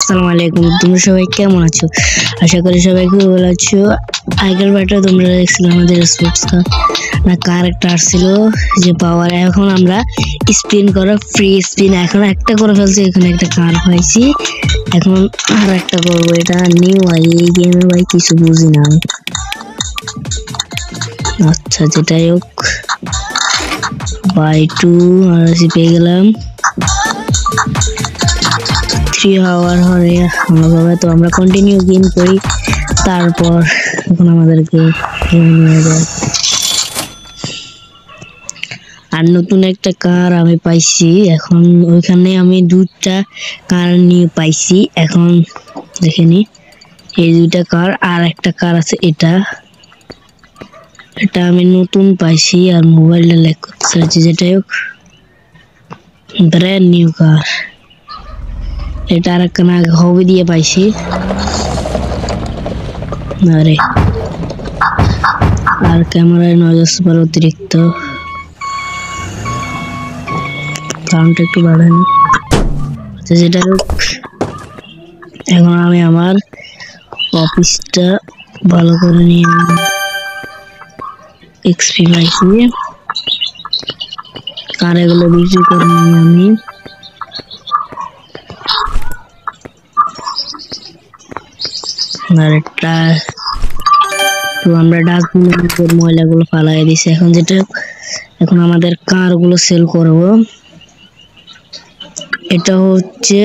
আসসালামু আলাইকুম। তোমরা সবাই কেমন আছো? আশা করি সবাই খুব ভালো আছো। আগের বারটা তোমরা দেখছিলে আমাদের স্পোর্টস কার না কার একটা আসছিল যে পাওয়ার। এখন আমরা স্পিন করা ফ্রি স্পিন এখন একটা করে ফেলছি, এখানে একটা কার পাইছি, এখন আর একটা করবো। এটা নিউ ভাই, এই গেমে ভাই কিছু বুঝি না আমি। আচ্ছা যেটাই হোক, বাই 2 আর পেয়ে গেলাম 3 আওয়ার হরে ভালোভাবে। তো আমরা কন্টিনিউ গেম করি, তারপর এখন আমাদেরকে নিয়ে যায়। আর নতুন একটা কার আমি পাইছি, এখন ওইখানে আমি 2টা কার নিয়ে পাইছি। এখন দেখে নি, এই 2টা কার আর একটা কার আছে, এটা আমি নতুন পাইছি আর মোবাইলটা ল্যাগ করতেছে। যেটাই হোক, ব্র্যান্ড নিউ কার। এটা আর একটা হবি দিয়ে পাইছি। আরে আর ক্যামেরায় নয়েজ আসতে পারে অতিরিক্ত, সাউন্ডটা একটু বাড়ান। যেটা হোক, এখন আমি আমার অফিসটা ভালো করে নিয়ে এক্সপি পাইছি, কার এগুলো বিক্রি করে নিয়ে আমি আরেকটা। তো আমরা ডাস্টবিনের ময়লাগুলো ফালাই দিছি। এখন যেটা, এখন আমাদের কার গুলো সেল করব। এটা হচ্ছে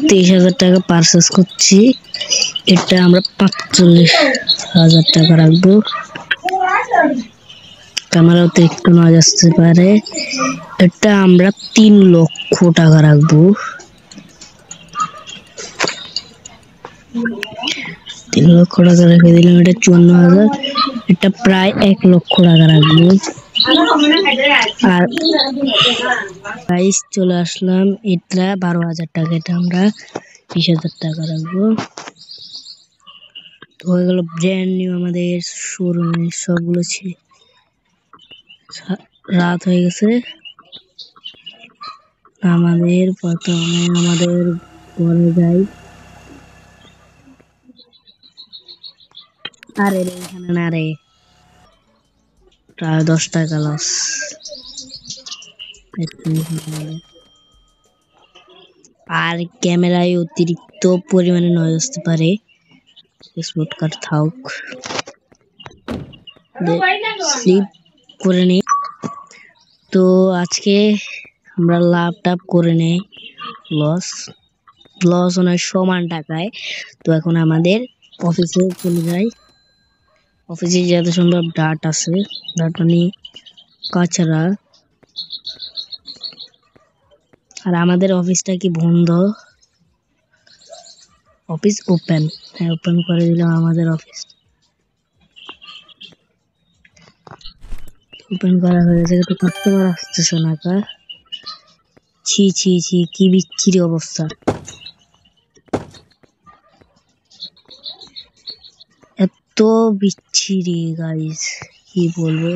23,000 টাকা পারচেজ করছি। এটা আমরা 45,000 টাকা রাখবো। ক্যামেরা অতিরিক্ত নয়েজ আসতে পারে। এটা আমরা 3 লক্ষ টাকা রাখবো। 3 লক্ষ টাকা রেখে দিলাম। এটা 54,000, এটা প্রায় 1 লক্ষ টাকা রাখবো। আর প্রাইস চলে আসলাম, এটা 12,000 টাকা। এটা আমরা 20,000 টাকা রাখবো। তো হয়ে গেল ব্র্যান্ড নিউ আমাদের শোরুমে সবগুলো ছিল। রাত হয়ে গেছে, আমাদের প্রথমে আমাদের ঘরে যাই। আরে রে এখানে না রে, প্রায় 10 টাকা লস। আর ক্যামেরায় অতিরিক্ত পরিমাণে নয়েজ আসতে পারে, স্মুথ কাট থাক। স্লিপ করে নি। তো আজকে আমরা লাভ টাপ করে নেই, লস অনেক সমান টাকায়। তো এখন আমাদের অফিসে চলে যাই। অফিসে যত সুন্দর ডাট আছে, ডাটা নিয়ে কাছাড়া। আর আমাদের অফিসটা কি বন্ধ? অফিস ওপেন, হ্যাঁ ওপেন করে দিলাম আমাদের অফিস। ওপেন করা হয়েছে, কিন্তু কাস্টমার আসতেছে না। ছি ছি ছি, কি বিচ্ছিরি অবস্থা। এত বিচ্ছিরি গাইস, কি বলবো।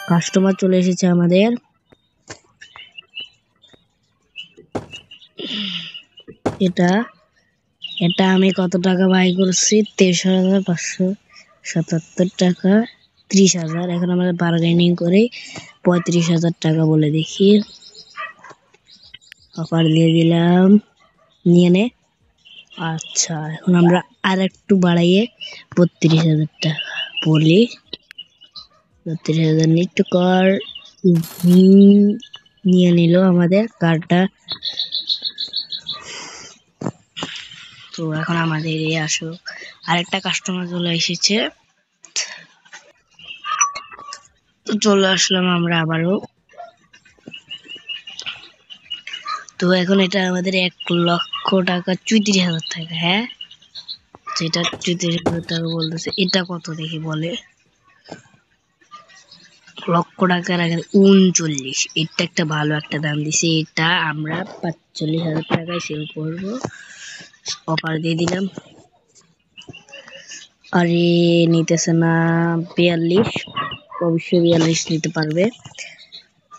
কাস্টমার চলে এসেছে আমাদের। এটা আমি কত টাকা বাই করছি? 23,577 টাকা, 30,000। এখন আমরা বার্গেনিং করে 35,000 টাকা বলে দেখি। অফার দিয়ে দিলাম, নিয়ে নে। আচ্ছা এখন আমরা আর একটু বাড়াইয়ে 32,000 টাকা বলি। 32,000 নিট কর নিয়ে নিল আমাদের কার্ডটা। তো এখন আমাদের আসো আরেকটা কাস্টমার চলে এসেছে। তো চলে আসলাম আমরা আবারও। তো এখন এটা আমাদের 1 লক্ষ টাকা 34,000 টাকা। হ্যাঁ যেটা 34,000 টাকা বলতেছে, এটা কত দেখি বলে। লক্ষ টাকার আগে 39, এটা একটা ভালো একটা দাম দিছে। এটা আমরা 45,000 টাকায় সেল করবো। অফার দিয়ে দিলাম। আরে নিতেছে না, 42, অবশ্যই 42 নিতে পারবে।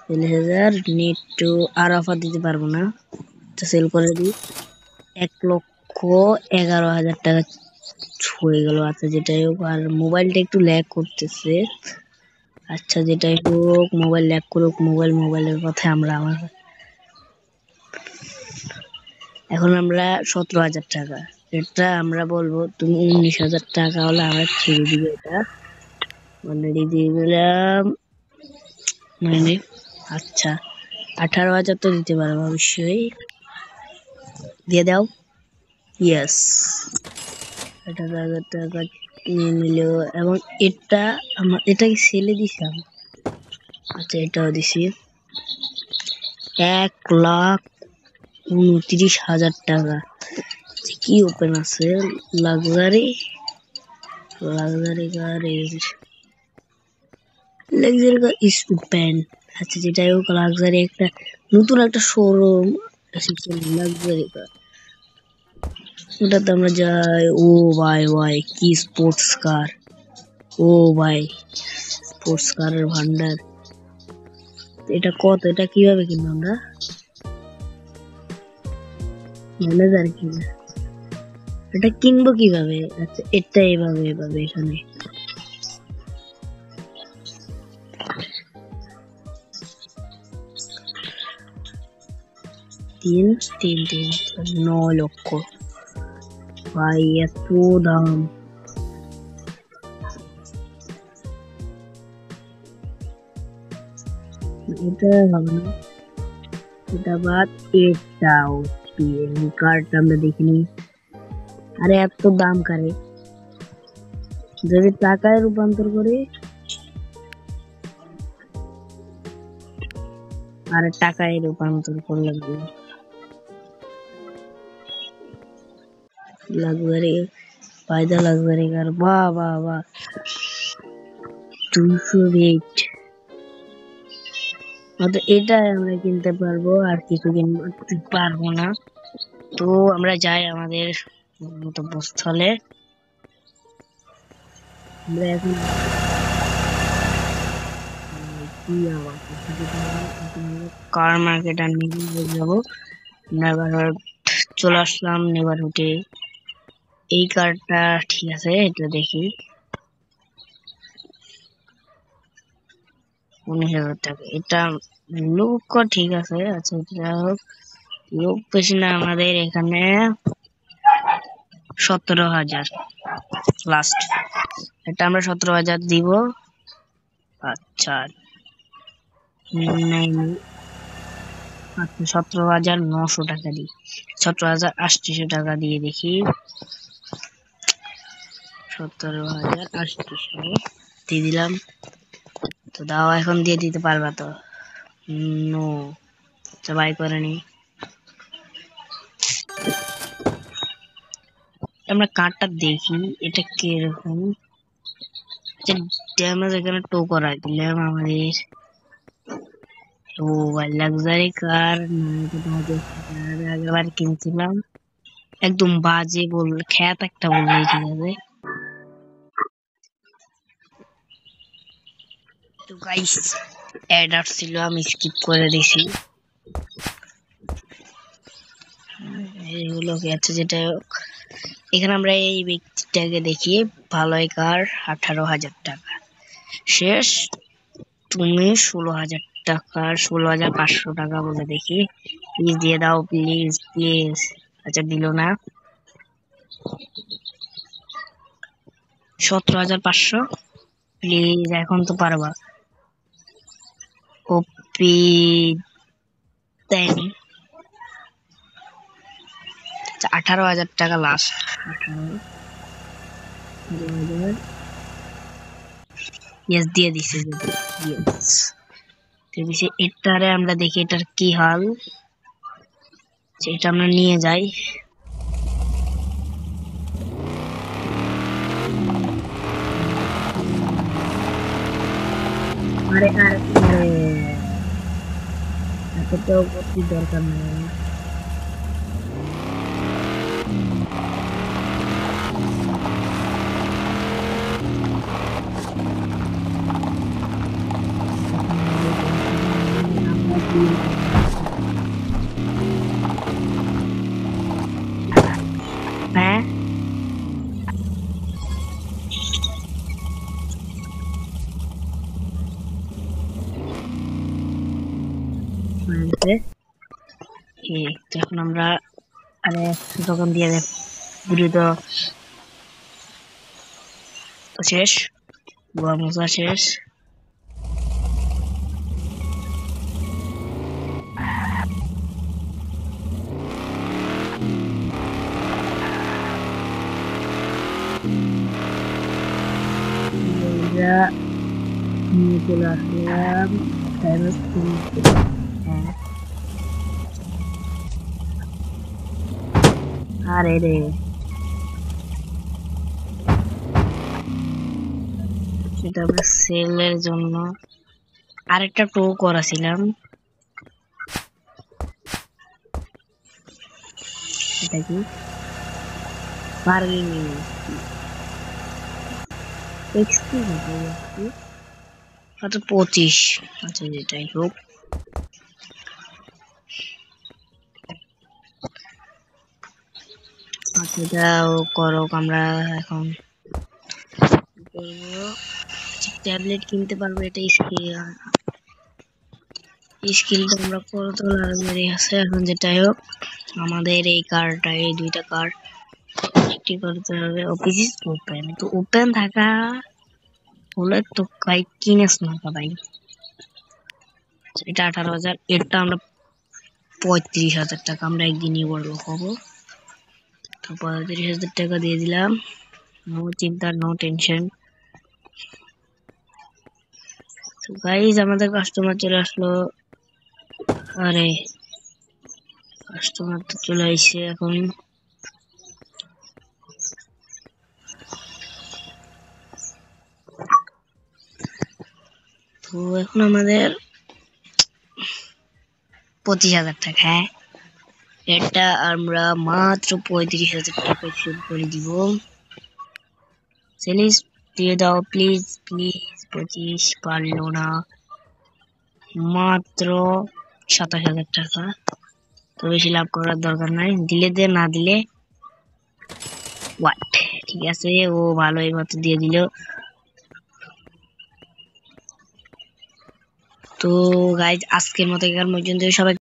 40,000 নিড টু আর অফার দিতে পারবো না, সেল করে দিই। 1,11,000 টাকা হয়ে গেল। আচ্ছা যেটাই হোক, আর মোবাইলটা একটু ল্যাগ করতেছে। আচ্ছা যেটাই হোক, মোবাইল ল্যাগ করুক, মোবাইলের কথা আমার এখন আমরা 17,000 টাকা, এটা আমরা বলবো তুমি 19,000 টাকা হলে আমরা ছেড়ে দিবে। এটা অলরেডি দিয়ে দিলাম মানে। আচ্ছা 18,000 তো দিতে পারবো অবশ্যই, দিয়ে দাও। ইয়েস, 18,000 টাকা নিয়ে নিল। এবং এটা কি সেলে দিছিলাম? আচ্ছা এটাও দিছি। 1,29,000 টাকা। কি ওপেন আছে? Luxury car is open. আচ্ছা যেটাই হোক, লাক্সারি একটা নতুন একটা শোরুম লাক্সারি কার, ওটাতে আমরা যাই। ও ভাই কি স্পোর্টস কার! ও ভাই স্পোর্টস কারের ভান্ডার। এটা কত? এটা কিভাবে কিনবো আমরা? ম্যানেজার কিনা, এটা কিনবো কিভাবে? আচ্ছা এটা এভাবে এখানে তিন 9 লক্ষ। ভাই এত দাম! এটা হবে না, এটা বাদ। এটাও কার্ডটা আমরা দেখিনি। আরে এত দাম কারে! যদি টাকায় রূপান্তর করি, আরে টাকায় রূপান্তর করলে লাক্সারি ফায়দা, লাক্সারি কার। বাহ 208। এটা আমরা কিনতে পারবো, আর কিছু কিনতে পারবো না। তো আমরা যাই আমাদের গন্তব্যস্থলে। আমরা এখন কার মার্কেট আর নিয়ে যাবো। নেভারহুড চলে আসলাম। নেভারহুডে এই কারটা ঠিক আছে, এটা দেখি। 19,000 টাকা। এটা লুক ঠিক আছে। আচ্ছা এটা হোক, লুক বেশি না। আমাদের এখানে 17,000 লাস্ট, এটা আমরা 17,000 দিব। আচ্ছা 17,900 টাকা দিই, 17,800 টাকা দিয়ে দেখি। 17,800 দিয়ে দিলাম। তো দাও, এখন দিয়ে দিতে পারবা তো? নো, বাই করে নি। আমরা কার্ডটা দেখি এটা কিরকম। ড্যামেজ এখানে টো করা দিলাম আমাদের। ও ভাই লাক্সারি কার আগেরবার কিনছিলাম, একদম বাজে খ্যাত একটা বললেই ঠিক আছে। তো গাইস অ্যাড আসছিল, আমি স্কিপ করে দিছি। এগুলো কি আছে? যেটা এখানে আমরা এই ব্যক্তিটাকে দেখি, ভালোই কার, 18,000 টাকা শেষ। তুমি 16,000 টাকা, 16,500 টাকা বলে দেখি। প্লিজ দিয়ে দাও, প্লিজ। আচ্ছা দিল না। 17,500 প্লিজ, এখন তো পারবা। ওপি দেয়নি। 18,000 টাকা লাস্ট। 18,000 ইয়েস দিয়ে দিছে। এটারে আমরা দেখি এটার কি হাল। এটা আমরা নিয়ে যাই। আরে এতটাও করতে দরকার নেই। আছে। তো এখন আমরা আরে দোকান দিয়ে দেখ ভিডিও তো শেষ, গোয়া মোছা শেষ। নিয়ে চলে আসলাম আরে রে সেটা আমরা সেলের জন্য আরেকটা টো করেছিলাম। এটা কি বার্গেনিং এক্সপি আচ্ছা 25। আচ্ছা যেটাই হোক, আচ্ছা এটাও করো। আমরা এখন ট্যাবলেট কিনতে পারবো, এটা স্কিলটা আমরা কত মেরে আছে। এখন যেটাই হোক আমাদের এই কারটা, এই দুইটা কার কি করতে হবে, অফিস ওপেন। তো ওপেন থাকা হলে তো ভাই কিনেছ না ভাই। এটা 18,000, এটা আমরা 35,000 টাকা আমরা একদিনই বড় হবো। তো 35,000 টাকা দিয়ে দিলাম, নো চিন্তা নো টেনশন। তো গাইজ আমাদের কাস্টমার চলে আসলো। আরে কাস্টমার তো চলে আসছে এখন। তো এখন আমাদের 25,000 টাকা, হ্যাঁ এটা আমরা মাত্র 35,000 টাকা শুরু করে দিব। সেলিস দিয়ে দাও প্লিজ প্লিজ। 25 পারলো না, মাত্র 27,000 টাকা। তো বেশি লাভ করার দরকার নাই, দিলে দে না দিলে হোয়াট। ঠিক আছে, ও ভালো এই মতো দিয়ে দিল। তো গাইজ আজকের মতো এখান পর্যন্ত, সবাই